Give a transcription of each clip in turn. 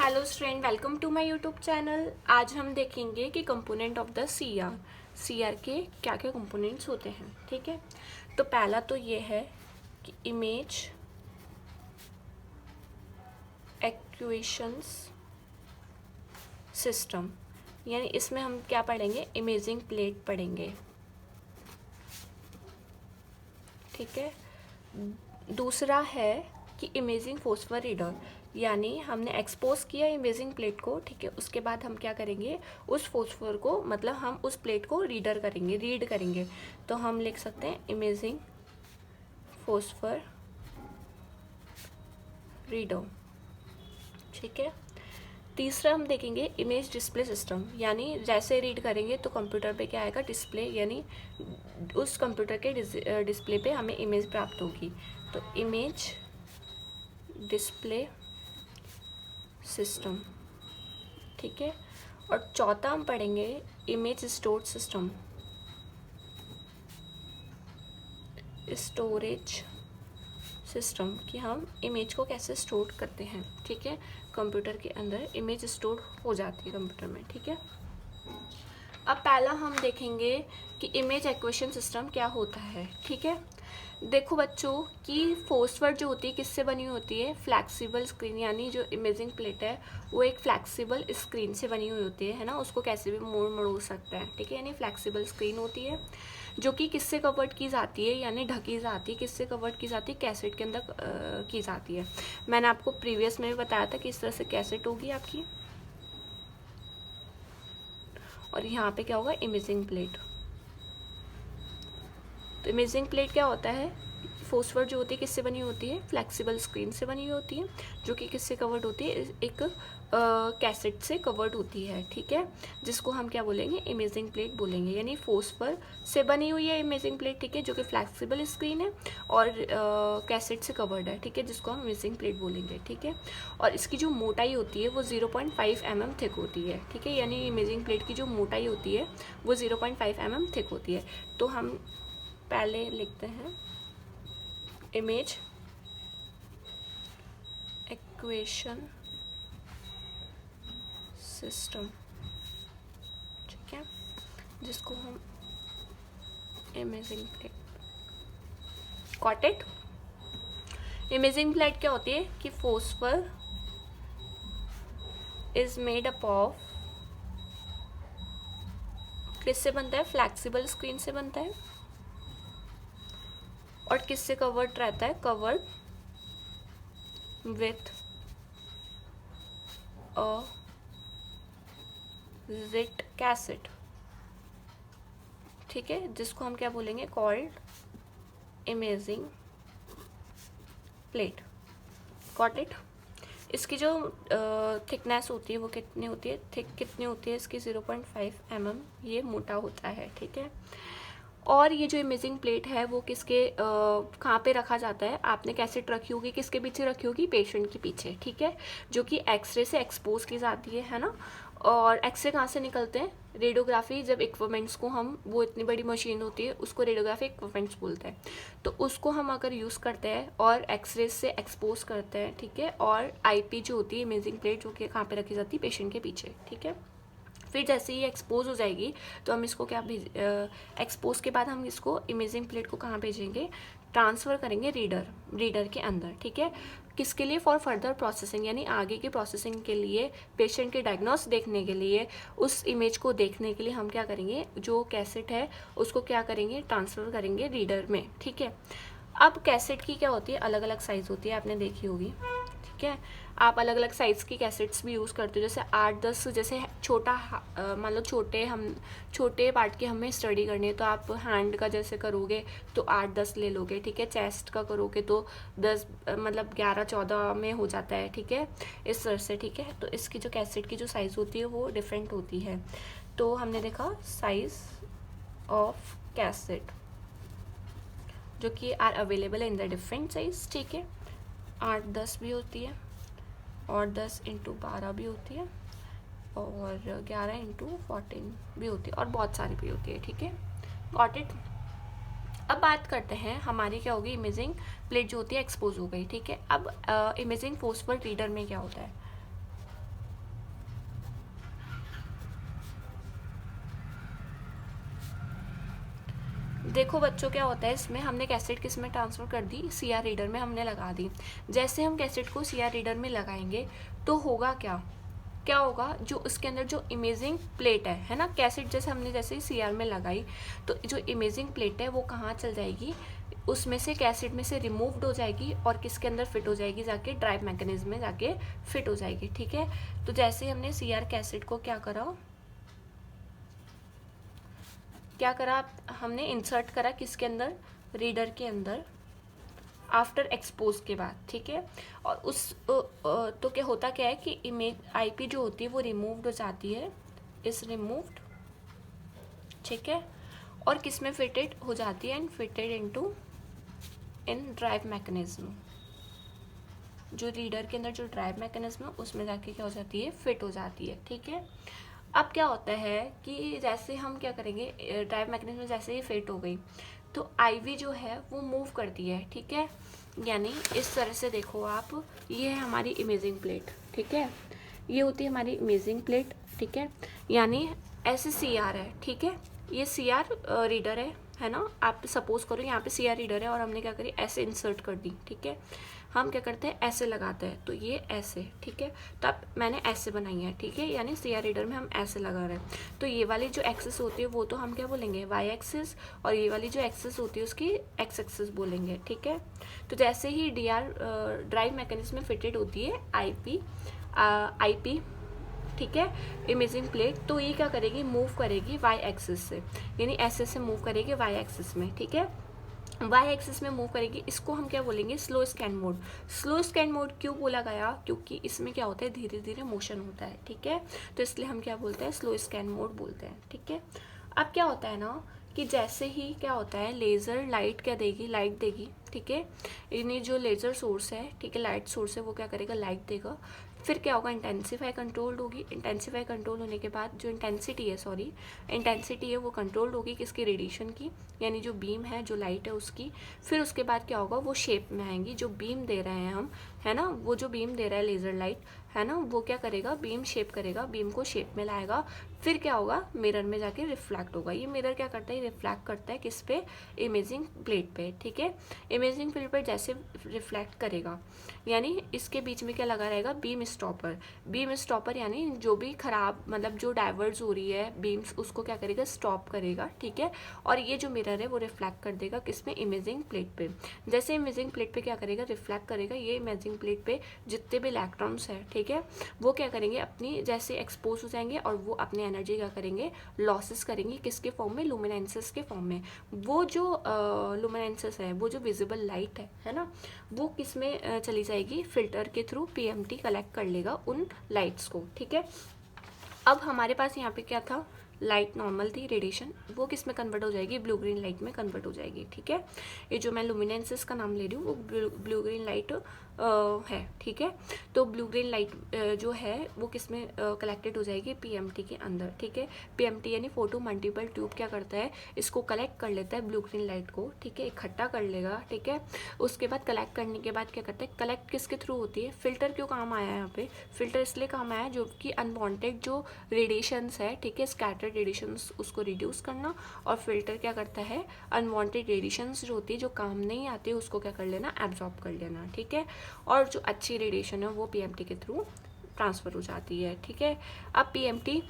Hello student, welcome to my YouTube channel. आज हम देखेंगे कि कंपोनेंट ऑफ द सीआर के क्या क्या कंपोनेंट्स होते हैं। ठीक है, तो पहला तो ये है कि इमेज एक्विजिशंस सिस्टम, यानी इसमें हम क्या पढ़ेंगे, इमेजिंग प्लेट पढ़ेंगे। ठीक है, दूसरा है कि इमेजिंग फॉस्फर रीडर, यानी हमने एक्सपोज किया इमेजिंग प्लेट को। ठीक है, उसके बाद हम क्या करेंगे, उस फॉस्फर को मतलब हम उस प्लेट को रीड करेंगे। तो हम लिख सकते हैं इमेजिंग फॉस्फर रीडर। ठीक है, तीसरा हम देखेंगे इमेज डिस्प्ले सिस्टम, यानी जैसे रीड करेंगे तो कंप्यूटर पे क्या आएगा, डिस्प्ले, यानी उस कंप्यूटर के डिस्प्ले पे हमें इमेज प्राप्त होगी। तो इमेज डिस्प्ले सिस्टम। ठीक है, और चौथा हम पढ़ेंगे इमेज स्टोरेज सिस्टम, कि हम इमेज को कैसे स्टोर करते हैं। ठीक है, कंप्यूटर के अंदर इमेज स्टोर हो जाती है कंप्यूटर में। ठीक है, अब पहला हम देखेंगे कि इमेज एक्विजिशन सिस्टम क्या होता है। ठीक है, देखो बच्चों कि फॉस्फर जो होती है किससे बनी होती है, फ्लैक्सिबल स्क्रीन, यानी जो इमेजिंग प्लेट है वो एक फ्लैक्सिबल स्क्रीन से बनी हुई होती है ना, उसको कैसे भी मरोड़ सकता है। ठीक है, यानी फ्लैक्सिबल स्क्रीन होती है जो कि किससे कवर्ड की जाती है, यानी ढकी जाती है। किससे कवर्ड की जाती है, कैसेट के अंदर की जाती है। मैंने आपको प्रीवियस में भी बताया था कि इस तरह से कैसेट होगी आपकी, और यहाँ पे क्या होगा, इमेजिंग प्लेट। तो इमेजिंग प्लेट क्या होता है, फॉस्फर जो होती है किससे बनी होती है, फ्लेक्सिबल स्क्रीन से बनी हुई होती है, जो कि किससे कवर्ड होती है, एक कैसेट से कवर्ड होती है। ठीक है, जिसको हम क्या बोलेंगे, इमेजिंग प्लेट बोलेंगे, यानी फॉस्फर से बनी हुई है इमेजिंग प्लेट। ठीक है, जो कि फ्लेक्सिबल स्क्रीन है और कैसेट से कवर्ड है। ठीक है, जिसको हम इमेजिंग प्लेट बोलेंगे। ठीक है, और इसकी जो मोटाई होती है वो 0.5 mm थिक होती है। ठीक है, यानी इमेजिंग प्लेट की जो मोटाई होती है वो 0.5 mm थिक होती है। तो हम पहले लिखते हैं इमेज एक्विजिशन सिस्टम। ठीक है, जिसको हम imaging plate, got it. Imaging plate क्या होती है कि phosphor is made up of, किससे बनता है, फ्लैक्सिबल स्क्रीन से बनता है, और किससे कवर्ड रहता है, कवर्ड विथ अ जिट कैसेट। ठीक है, जिसको हम क्या बोलेंगे, called imaging plate. Got it. इसकी जो थिकनेस होती है वो कितनी होती है, थिक कितनी होती है इसकी, 0.5 mm ये मोटा होता है। ठीक है, और ये जो इमेजिंग प्लेट है वो किसके कहाँ पे रखा जाता है, आपने कैसेट रखी होगी, किसके पीछे रखी होगी, पेशेंट के पीछे। ठीक है, जो कि एक्सरे से एक्सपोज की जाती है ना। और एक्सरे कहाँ से निकलते हैं, रेडियोग्राफी जब इक्विपमेंट्स को हम, वो इतनी बड़ी मशीन होती है उसको रेडियोग्राफी इक्विपमेंट्स बोलते हैं। तो उसको हम अगर यूज़ करते हैं और एक्सरे से एक्सपोज करते हैं। ठीक है, और आईपी जो होती है इमेजिंग प्लेट, जो कि कहाँ पे रखी जाती है, पेशेंट के पीछे। ठीक है, फिर जैसे ही एक्सपोज हो जाएगी तो हम इसको क्या एक्सपोज के बाद हम इसको इमेजिंग प्लेट को कहाँ भेजेंगे, ट्रांसफ़र करेंगे रीडर के अंदर। ठीक है, किसके लिए, फॉर फर्दर प्रोसेसिंग, यानी आगे की प्रोसेसिंग के लिए, पेशेंट के डायग्नोस देखने के लिए, उस इमेज को देखने के लिए हम क्या करेंगे, जो कैसेट है उसको क्या करेंगे, ट्रांसफ़र करेंगे रीडर में। ठीक है, अब कैसेट की क्या होती है, अलग अलग साइज़ होती है, आपने देखी होगी। ठीक है, आप अलग अलग साइज़ की कैसेट्स भी यूज़ करते हो, जैसे 8-10, जैसे छोटा मान लो छोटे पार्ट की हमें स्टडी करनी है तो आप हैंड का जैसे करोगे तो 8-10 ले लोगे। ठीक है, चेस्ट का करोगे तो 10 मतलब 11-14 में हो जाता है। ठीक है, इस तरह से। ठीक है, तो इसकी जो कैसेट की जो साइज़ होती है वो डिफरेंट होती है। तो हमने देखा साइज़ ऑफ कैसेट जो कि are available in the different size. ठीक है, 8-10 भी होती है, और 10x12 भी होती है, और 11x14 भी होती है, और बहुत सारी भी होती है। ठीक है, गॉट इट। अब बात करते हैं हमारी क्या होगी, इमेजिंग प्लेट जो होती है एक्सपोज हो गई। ठीक है, अब इमेजिंग फॉस्फर रीडर में क्या होता है, देखो बच्चों क्या होता है, इसमें हमने कैसेट किस में ट्रांसफ़र कर दी, CR रीडर में हमने लगा दी। जैसे हम कैसेट को CR रीडर में लगाएंगे तो होगा क्या होगा, जो उसके अंदर जो इमेजिंग प्लेट है ना, कैसेट जैसे हमने जैसे CR में लगाई तो जो इमेजिंग प्लेट है वो कहाँ चल जाएगी, उसमें से कैसेट में से रिमूव्ड हो जाएगी और किसके अंदर फिट हो जाएगी, जाके ड्राइव मैकेनिज्म में जाके फिट हो जाएगी। ठीक है, तो जैसे हमने CR कैसेट को क्या करा हमने इंसर्ट करा किसके अंदर, रीडर के अंदर, आफ्टर एक्सपोज के बाद। ठीक है, और उस तो क्या होता क्या है कि इमेज IP जो होती है वो रिमूव्ड हो जाती है, इस रिमूव्ड। ठीक है, और किस में फिटेड हो जाती है, and fitted in drive mechanism. जो रीडर के अंदर जो ड्राइव मैकेनिज्म है उसमें जाके क्या हो जाती है, फिट हो जाती है। ठीक है, अब क्या होता है कि जैसे हम क्या करेंगे, ड्राइव मैकेनिज्म जैसे ही फिट हो गई तो IV जो है वो मूव करती है। ठीक है, यानी इस तरह से देखो आप, ये है हमारी इमेजिंग प्लेट। ठीक है, ये होती है हमारी इमेजिंग प्लेट। ठीक है, यानी ऐसे CR है। ठीक है, ये CR रीडर है ना, आप सपोज करो यहाँ पे CR रीडर है और हमने क्या करी, ऐसे इंसर्ट कर दी। ठीक है, हम क्या करते हैं, ऐसे लगाते हैं, तो ये ऐसे। ठीक है, तो अब मैंने ऐसे बनाई है। ठीक है, यानी CR रीडर में हम ऐसे लगा रहे हैं, तो ये वाली जो एक्सिस होती है वो तो हम क्या बोलेंगे, Y एक्सिस, और ये वाली जो एक्सिस होती है उसकी X एक्सिस बोलेंगे। ठीक है, तो जैसे ही ड्राइव मैकेनिज्म में फिटेड होती है IP, ठीक है, इमेजिंग प्लेट, तो ये क्या करेगी, मूव करेगी Y एक्सिस से, यानी ऐसे से मूव करेगी Y एक्सिस में। ठीक है, Y एक्सिस में मूव करेगी, इसको हम क्या बोलेंगे, slow scan mode. Slow scan mode क्यों बोला गया, क्योंकि इसमें क्या होता है, धीरे धीरे मोशन होता है। ठीक है, तो इसलिए हम क्या बोलते हैं, स्लो स्कैन मोड बोलते हैं। ठीक है, अब क्या होता है ना कि जैसे ही क्या होता है, लेज़र लाइट क्या देगी, लाइट देगी। ठीक है, यानी जो लेज़र सोर्स है, ठीक है, लाइट सोर्स है, वो क्या करेगा, लाइट देगा। फिर क्या होगा, इंटेंसिफाई कंट्रोल्ड होगी। इंटेंसिफाई कंट्रोल होने के बाद जो इंटेंसिटी है वो कंट्रोल्ड होगी किसकी, रेडिएशन की, यानी जो बीम है, जो लाइट है उसकी। फिर उसके बाद क्या होगा, वो शेप में आएंगी, जो बीम दे रहे हैं हम, है ना, वो जो बीम दे रहा है लेज़र लाइट, है ना, वो क्या करेगा, बीम शेप करेगा, बीम को शेप में लाएगा। फिर क्या होगा, मिरर में जाके रिफ्लेक्ट होगा। ये मिरर क्या करता है, रिफ्लेक्ट करता है किस पे, इमेजिंग प्लेट पे। ठीक है, इमेजिंग प्लेट पर जैसे रिफ्लेक्ट करेगा, यानी इसके बीच में क्या लगा रहेगा, बीम स्टॉपर, यानी जो भी खराब, मतलब जो डाइवर्ज हो रही है बीम्स, उसको क्या करेगा, स्टॉप करेगा। ठीक है, और ये जो मिरर है वो रिफ्लेक्ट कर देगा किसमें, इमेजिंग प्लेट पे। जैसे इमेजिंग प्लेट पे क्या करेगा, रिफ्लेक्ट करेगा, ये इमेजिंग प्लेट पे जितने भी इलेक्ट्रॉन्स हैं, ठीक है, वो क्या करेंगे, अपनी जैसे एक्सपोज हो जाएंगे और वो अपनी एनर्जी क्या करेंगे, लॉसेस करेंगे, किसके फॉर्म में, लुमिनेंसेस के फॉर्म में। वो जो लुमिनेंसेस है, वो जो विजिबल लाइट है ना, वो किस में चली जाएगी, फिल्टर के थ्रू PMT कलेक्ट कर लेगा उन लाइट्स को। ठीक है, अब हमारे पास यहाँ पे क्या था, लाइट नॉर्मल थी, रेडिएशन, वो किस में कन्वर्ट हो जाएगी, ब्लू ग्रीन लाइट में कन्वर्ट हो जाएगी। ठीक है, ये जो मैं लुमिनेंसेस का नाम ले रही हूँ वो ब्लू ग्रीन लाइट है। ठीक है, तो ब्लू ग्रीन लाइट जो है वो किस में कलेक्टेड हो जाएगी, PMT के अंदर। ठीक है, PMT यानी फोटो मल्टीपल ट्यूब क्या करता है, इसको कलेक्ट कर लेता है ब्लू ग्रीन लाइट को। ठीक है, इकट्ठा कर लेगा। ठीक है, उसके बाद कलेक्ट करने के बाद क्या करता है, कलेक्ट किसके थ्रू होती है, फिल्टर क्यों काम आया है यहाँ पे, फिल्टर इसलिए काम आया जो कि अनवांटेड जो रेडिएशंस है, ठीक है, स्कैटर्ड रेडिएशंस, उसको रिड्यूस करना। और फिल्टर क्या करता है, अनवांटेड रेडिएशंस जो होती है, जो काम नहीं आती है, उसको क्या कर लेना, एब्जॉर्ब कर लेना। ठीक है, और जो अच्छी रेडिएशन है वो PMT के थ्रू ट्रांसफ़र हो जाती है। ठीक है, अब PMT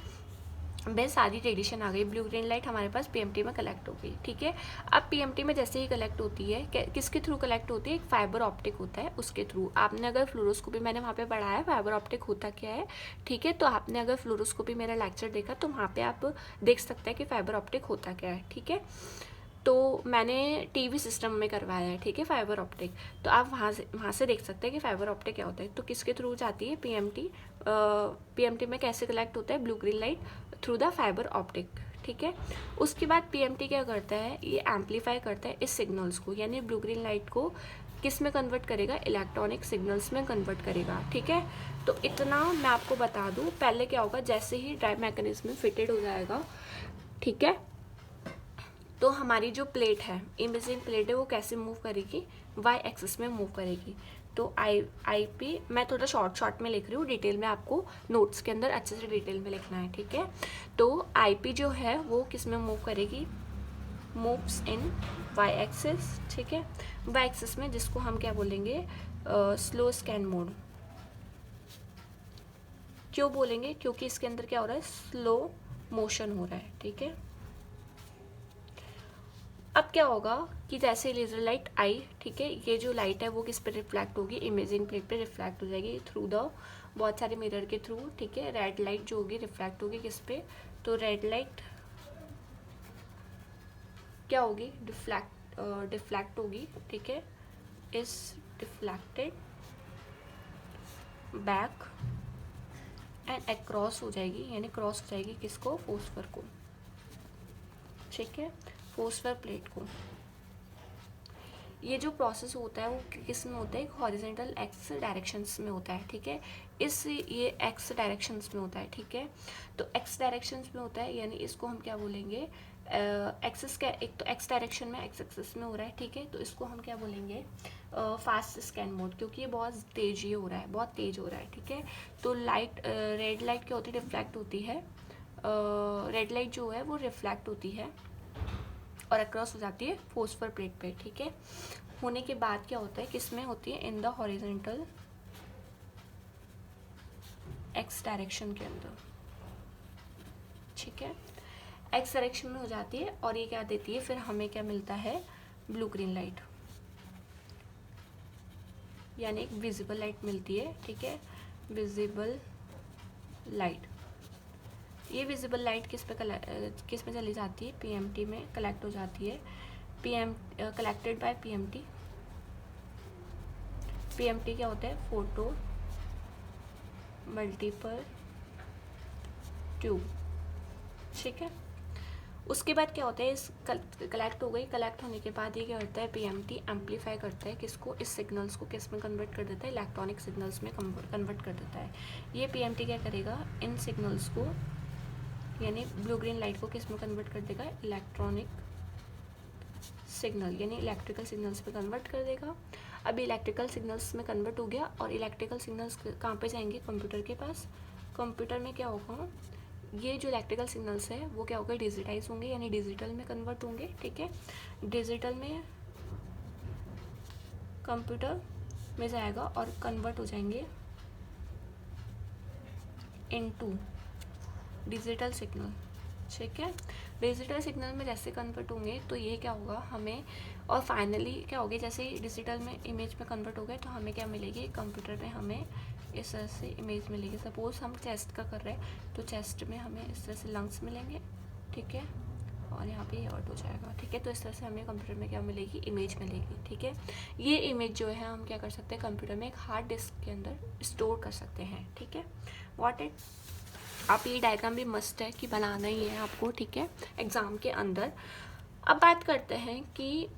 में सारी रेडिएशन आ गई, ब्लू ग्रीन लाइट हमारे पास PMT में कलेक्ट हो गई। ठीक है, अब PMT में जैसे ही कलेक्ट होती है, किसके थ्रू कलेक्ट होती है, एक फाइबर ऑप्टिक होता है उसके थ्रू। आपने अगर फ्लोरोस्कोपी, मैंने वहाँ पे पढ़ाया है फाइबर ऑप्टिक होता क्या है। ठीक है, तो आपने अगर फ्लोरोस्कोपी मेरा लेक्चर देखा तो वहाँ पे आप देख सकते हैं कि फाइबर ऑप्टिक होता क्या है। ठीक है, तो मैंने TV सिस्टम में करवाया है। ठीक है, फाइबर ऑप्टिक, तो आप वहाँ से देख सकते हैं कि फाइबर ऑप्टिक क्या होता है। तो किसके थ्रू जाती है, PMT में कैसे कलेक्ट होता है, blue green light through the fibre optic. ठीक है, उसके बाद PMT क्या करता है, ये एम्पलीफाई करता है इस सिग्नल्स को, यानी ब्लू ग्रीन लाइट को किस में कन्वर्ट करेगा, इलेक्ट्रॉनिक सिग्नल्स में कन्वर्ट करेगा। ठीक है, तो इतना मैं आपको बता दूँ। पहले क्या होगा, जैसे ही ड्राइव मैकेनिज्म में फिटेड हो जाएगा, ठीक है, तो हमारी जो प्लेट है, इमेजिंग प्लेट है, वो कैसे मूव करेगी, Y एक्सिस में मूव करेगी। तो IP मैं थोड़ा शॉर्ट में लिख रही हूँ, डिटेल में आपको नोट्स के अंदर अच्छे से डिटेल में लिखना है। ठीक है, तो IP जो है वो किस में मूव करेगी, मूव्स इन वाई एक्सिस, ठीक है, वाई एक्सिस में, जिसको हम क्या बोलेंगे, स्लो स्कैन मोड। क्यों बोलेंगे, क्योंकि इसके अंदर क्या हो रहा है, स्लो मोशन हो रहा है, ठीक है। अब क्या होगा कि जैसे लेज़र लाइट आई, ठीक है, ये जो लाइट है वो किस पे रिफ्लेक्ट होगी, इमेजिंग प्लेट पे रिफ्लेक्ट हो जाएगी थ्रू द बहुत सारे मिरर के थ्रू, ठीक है। रेड लाइट जो होगी रिफ्लेक्ट होगी किस पे, तो रेड लाइट क्या होगी, डिफ्लेक्ट होगी, ठीक है, is deflected back and across हो जाएगी, यानी क्रॉस हो जाएगी किसको, फोस्फर को, ठीक है, फोस्फर प्लेट को। ये जो प्रोसेस होता है वो किस में होता है, हॉरिजेंटल एक्स डायरेक्शंस में होता है, ठीक है। ये एक्स डायरेक्शंस में होता है, ठीक है। तो एक्स डायरेक्शंस में होता है, यानी इसको हम क्या बोलेंगे, एक्सिस का, एक तो एक्स डायरेक्शन में एक्स एक्सिस में हो रहा है, ठीक है, तो इसको हम क्या बोलेंगे, फास्ट स्कैन मोड, क्योंकि ये बहुत तेज ये हो रहा है, बहुत तेज हो रहा है, ठीक है। तो लाइट, रेड लाइट क्या होती है, रिफ्लेक्ट होती है, रेड लाइट जो है वो रिफ्लेक्ट होती है और अक्रॉस हो जाती है फोस्फर प्लेट पे, ठीक है। होने के बाद क्या होता है, किसमें होती है, in the horizontal x direction के अंदर, ठीक है, एक्स डायरेक्शन में हो जाती है। और ये क्या देती है, फिर हमें क्या मिलता है, ब्लू ग्रीन लाइट, यानी एक विजिबल लाइट मिलती है, ठीक है, विजिबल लाइट। ये विजिबल लाइट किस में चली जाती है, पीएमटी में कलेक्ट हो जाती है, कलेक्टेड बाय पीएमटी। पीएमटी क्या होता है, फोटो मल्टीपल ट्यूब, ठीक है। उसके बाद क्या होता है, इस कलेक्ट हो गई, कलेक्ट होने के बाद ये क्या करता है, पीएमटी एम्पलीफाई करता है किसको, इस सिग्नल्स को किस में कन्वर्ट कर देता है, इलेक्ट्रॉनिक सिग्नल्स में कन्वर्ट कर देता है। ये पीएमटी क्या करेगा, इन सिग्नल्स को, यानी ब्लू ग्रीन लाइट को किस में कन्वर्ट कर देगा, इलेक्ट्रॉनिक सिग्नल, यानी इलेक्ट्रिकल सिग्नल्स में कन्वर्ट कर देगा। अभी इलेक्ट्रिकल सिग्नल्स में कन्वर्ट हो गया, और इलेक्ट्रिकल सिग्नल्स कहाँ पे जाएंगे, कंप्यूटर के पास। कंप्यूटर में क्या होगा, ये जो इलेक्ट्रिकल सिग्नल्स है वो क्या होगा, डिजिटाइज होंगे, यानी डिजिटल में कन्वर्ट होंगे, ठीक है। डिजिटल में कंप्यूटर में जाएगा और कन्वर्ट हो जाएंगे इनटू डिजिटल सिग्नल, ठीक है। डिजिटल सिग्नल में जैसे कन्वर्ट होंगे तो ये क्या होगा हमें, और फाइनली क्या होगी, जैसे डिजिटल में इमेज में कन्वर्ट हो गए तो हमें क्या मिलेगी, कंप्यूटर में हमें इस तरह से इमेज मिलेगी। सपोज हम चेस्ट का कर रहे हैं तो चेस्ट में हमें इस तरह से लंग्स मिलेंगे, ठीक है, और यहाँ पे हार्ट हो जाएगा, ठीक है। तो इस तरह से हमें कंप्यूटर में क्या मिलेगी, इमेज मिलेगी, ठीक है। ये इमेज जो है हम क्या कर सकते हैं, कंप्यूटर में एक हार्ड डिस्क के अंदर स्टोर कर सकते हैं, ठीक है। व्हाट इट, आप ये डायग्राम भी मस्ट है कि बनाना ही है आपको, ठीक है, एग्ज़ाम के अंदर। अब बात करते हैं कि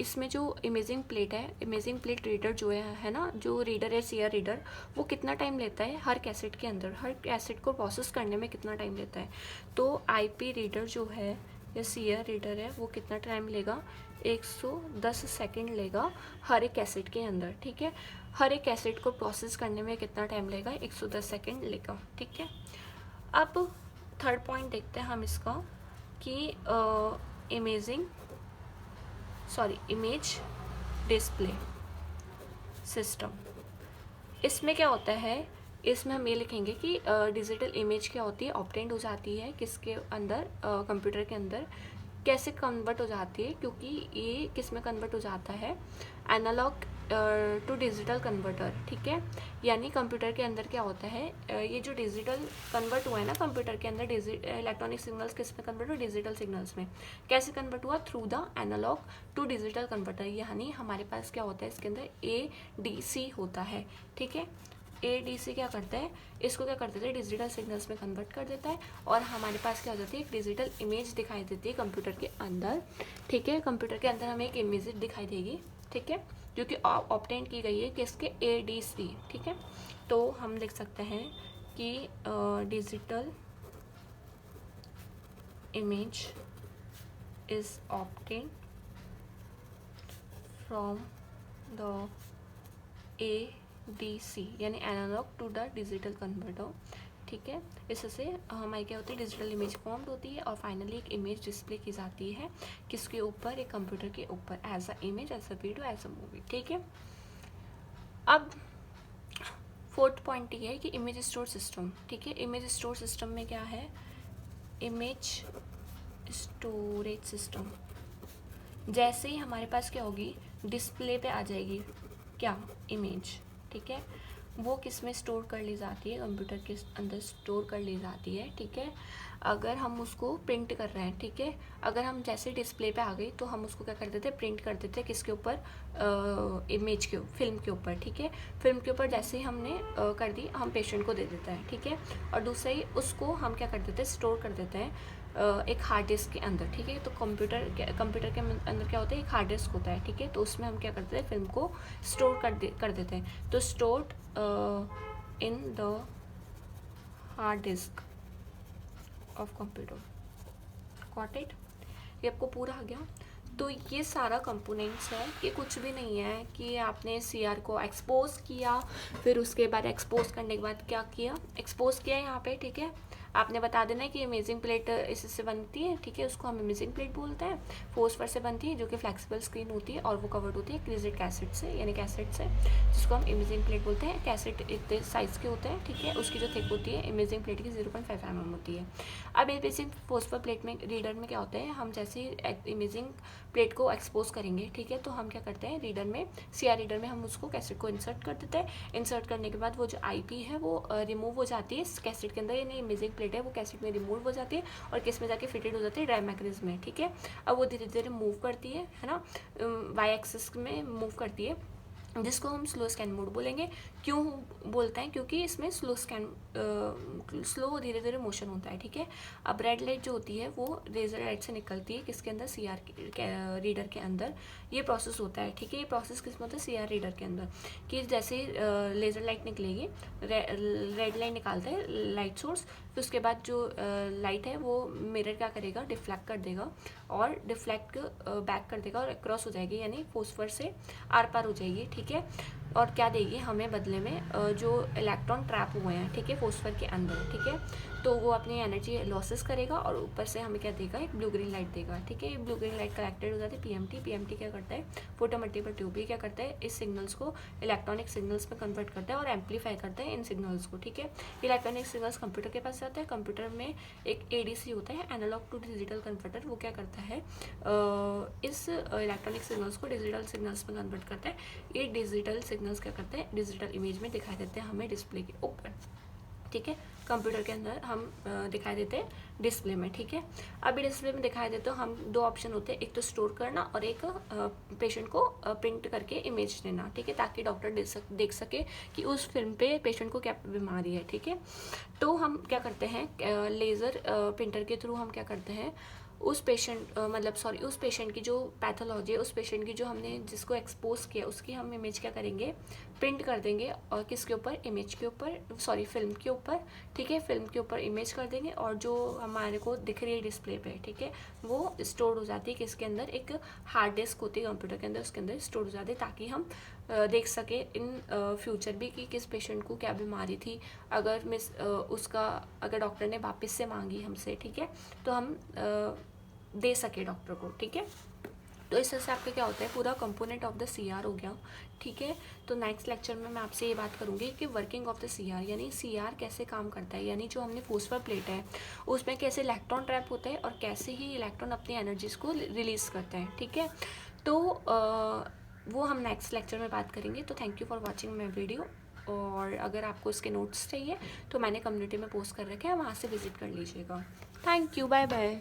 इसमें जो इमेजिंग प्लेट है, इमेजिंग प्लेट रीडर जो है ना, जो रीडर है, सीआर रीडर, वो कितना टाइम लेता है हर कैसेट के अंदर, हर कैसेट को प्रोसेस करने में कितना टाइम लेता है। तो आईपी रीडर जो है या सीआर रीडर है वो कितना टाइम लेगा, 110 सेकेंड लेगा हर एक कैसेट के अंदर, ठीक है। हर एक कैसेट को प्रोसेस करने में कितना टाइम लेगा, 110 सेकेंड लेगा, ठीक है। अब थर्ड पॉइंट देखते हैं हम इसका कि इमेज डिस्प्ले सिस्टम, इसमें क्या होता है, इसमें हम ये लिखेंगे कि डिजिटल इमेज क्या होती है, ऑब्टेन्ड हो जाती है किसके अंदर, कंप्यूटर के अंदर। कैसे कन्वर्ट हो जाती है, क्योंकि ये किस में कन्वर्ट हो जाता है, एनालॉग टू डिजिटल कन्वर्टर, ठीक है। यानी कंप्यूटर के अंदर क्या होता है, ये जो डिजिटल कन्वर्ट हुआ है ना कंप्यूटर के अंदर, इलेक्ट्रॉनिक सिग्नल्स किस में कन्वर्ट हुआ, डिजिटल सिग्नल्स में। कैसे कन्वर्ट हुआ, through the analog to digital converter, यानी हमारे पास क्या होता है इसके अंदर, ADC होता है, ठीक है। ADC क्या करता है, इसको क्या कर देता है, डिजिटल सिग्नल्स में कन्वर्ट कर देता है, और हमारे पास क्या हो जाती है, एक डिजिटल इमेज दिखाई देती है कंप्यूटर के अंदर, ठीक है। कंप्यूटर के अंदर हमें एक इमेज दिखाई देगी, ठीक है, जो कि ऑब्टेन की गई है किसके, ADC, ठीक है। तो हम लिख सकते हैं कि digital image is obtain from the ADC, यानी analog to the digital converter, ठीक है। इससे हमारी क्या होती है, डिजिटल इमेज फॉर्म्ड होती है और फाइनली एक इमेज डिस्प्ले की जाती है किसके ऊपर, एक कंप्यूटर के ऊपर, as a image, as a video, as a movie, ठीक है। अब फोर्थ पॉइंट ये है कि इमेज स्टोर सिस्टम, ठीक है। इमेज स्टोर सिस्टम में क्या है, इमेज स्टोरेज सिस्टम, जैसे ही हमारे पास क्या होगी, डिस्प्ले पे आ जाएगी क्या, इमेज, ठीक है, वो किस में स्टोर कर ली जाती है, कंप्यूटर के अंदर स्टोर कर ली जाती है, ठीक है। अगर हम उसको प्रिंट कर रहे हैं, ठीक है, अगर हम जैसे डिस्प्ले पे आ गई तो हम उसको क्या कर देते हैं, प्रिंट कर देते हैं किसके ऊपर, इमेज के, फिल्म के ऊपर, ठीक है। फिल्म के ऊपर जैसे ही हमने कर दी, हम पेशेंट को दे देते हैं, ठीक है। और दूसरा ही उसको हम क्या कर देते हैं, स्टोर कर देते हैं एक हार्ड डिस्क के अंदर, ठीक है। तो कंप्यूटर के अंदर क्या होता है, एक हार्ड डिस्क होता है, ठीक है। तो उसमें हम क्या करते हैं, फिल्म को स्टोर कर देते हैं। तो stored in the hard disk of computer, got it, ये आपको पूरा आ गया। तो ये सारा कंपोनेंट्स है, ये कुछ भी नहीं है कि आपने सीआर को एक्सपोज किया, फिर उसके बाद एक्सपोज करने के बाद क्या किया, एक्सपोज किया यहाँ पे, ठीक है। आपने बता देना है कि इमेजिंग प्लेट इससे बनती है, ठीक है, उसको हम इमेजिंग प्लेट बोलते हैं, फोस्फर से बनती है, जो कि फ्लेक्सिबल स्क्रीन होती है और वो कवर्ड होती है क्रिजेट कैसेट से, यानी कैसेट से, जिसको हम इमेजिंग प्लेट बोलते हैं। कैसेट इतने साइज़ के होते हैं, ठीक है, उसकी जो थिक होती है इमेजिंग प्लेट की 0.5 mm होती है। अब इमेजिंग फोस्फर प्लेट में, रीडर में क्या होता है, हम जैसे ही इमेजिंग प्लेट को एक्सपोज करेंगे, ठीक है, तो हम क्या करते हैं, रीडर में, सीआर रीडर में हम उसको कैसेट को इंसर्ट कर देते हैं। इंसर्ट करने के बाद वो जो आईपी है वो रिमूव हो जाती है कैसेट के अंदर, यानी इमेजिंग प्लेट है वो कैसेट में रिमूव हो जाती है और किस में जाके फिटेड हो जाती है, ड्राइव मैकेनिज्म में, ठीक है। अब वो धीरे धीरे मूव करती है ना, वाई एक्सिस में मूव करती है, जिसको हम स्लो स्कैन मोड बोलेंगे। क्यों बोलते हैं, क्योंकि इसमें स्लो धीरे धीरे मोशन होता है, ठीक है। अब रेड लाइट जो होती है वो लेजर लाइट से निकलती है किसके अंदर, सीआर रीडर के अंदर, ये प्रोसेस होता है, ठीक है। ये प्रोसेस किस में होता है, सीआर रीडर के अंदर, कि जैसे लेजर लाइट निकलेगी, रेड लाइट निकालता है लाइट सोर्स, फिर उसके बाद जो लाइट है वो मिरर क्या करेगा, डिफ्लेक्ट कर देगा और डिफ्लेक्ट बैक कर देगा और क्रॉस हो जाएगी, यानी फोस्फर से आर पार हो जाएगी, ठीक है। और क्या देगी हमें बदले में, जो इलेक्ट्रॉन ट्रैप हुए हैं, ठीक है, फोस्फर के अंदर, ठीक है, तो वो अपनी एनर्जी लॉसेस करेगा और ऊपर से हमें क्या देगा, एक ब्लू ग्रीन लाइट देगा, ठीक है। ब्लू ग्रीन लाइट कलेक्टेड हो जाती है पीएमटी क्या करता है, फोटो मल्टीपल ट्यूब, भी क्या करता है, इस सिग्नल्स को इलेक्ट्रॉनिक सिग्नल्स में कन्वर्ट करता है और एम्पलीफाई करता है इन सिग्नल्स को, ठीक है। इलेक्ट्रॉनिक सिग्नल्स कंप्यूटर के पास जाता है, कंप्यूटर में एक एडीसी होता है, एनालॉग टू डिजिटल कन्वर्टर, वो क्या करता है, इस इलेक्ट्रॉनिक सिग्नल्स को डिजिटल सिग्नल्स में कन्वर्ट करता है। ये डिजिटल सिग्नल्स क्या करते हैं, डिजिटल इमेज में दिखाई देते हैं हमें डिस्प्ले के ऊपर, ठीक है। कंप्यूटर के अंदर हम दिखाई देते हैं डिस्प्ले में, ठीक है। अभी डिस्प्ले में दिखाई देते तो हम दो ऑप्शन होते हैं, एक तो स्टोर करना और एक पेशेंट को प्रिंट करके इमेज देना, ठीक है, ताकि डॉक्टर देख सके कि उस फिल्म पे पेशेंट को क्या बीमारी है, ठीक है। तो हम क्या करते हैं, लेज़र प्रिंटर के थ्रू हम क्या करते हैं, उस पेशेंट की जो पैथोलॉजी है, उस पेशेंट की जो हमने जिसको एक्सपोज किया उसकी हम इमेज क्या करेंगे, प्रिंट कर देंगे और किसके ऊपर, इमेज के ऊपर, फिल्म के ऊपर, ठीक है, फिल्म के ऊपर इमेज कर देंगे और जो हमारे को दिख रही है डिस्प्ले पे, ठीक है, वो स्टोर हो जाती है किसके अंदर, एक हार्ड डिस्क होती है कंप्यूटर के अंदर, उसके अंदर स्टोर हो जाती है, ताकि हम देख सके इन फ्यूचर भी कि किस पेशेंट को क्या बीमारी थी। अगर अगर डॉक्टर ने वापस से मांगी हमसे, ठीक है, तो हम दे सके डॉक्टर को, ठीक है। तो इस तरह से आपका क्या होता है, पूरा कंपोनेंट ऑफ द सीआर हो गया, ठीक है। तो नेक्स्ट लेक्चर में मैं आपसे ये बात करूँगी कि वर्किंग ऑफ द सीआर, यानी सीआर कैसे काम करता है, यानी जो हमने फोस्फर प्लेट है उसमें कैसे इलेक्ट्रॉन ट्रैप होता है और कैसे ही इलेक्ट्रॉन अपनी एनर्जीज को रिलीज़ करते हैं, ठीक है। तो वो हम नेक्स्ट लेक्चर में बात करेंगे। तो thank you for watching my video, और अगर आपको इसके नोट्स चाहिए तो मैंने कम्युनिटी में पोस्ट कर रखे हैं, वहाँ से विजिट कर लीजिएगा। Thank you, bye bye.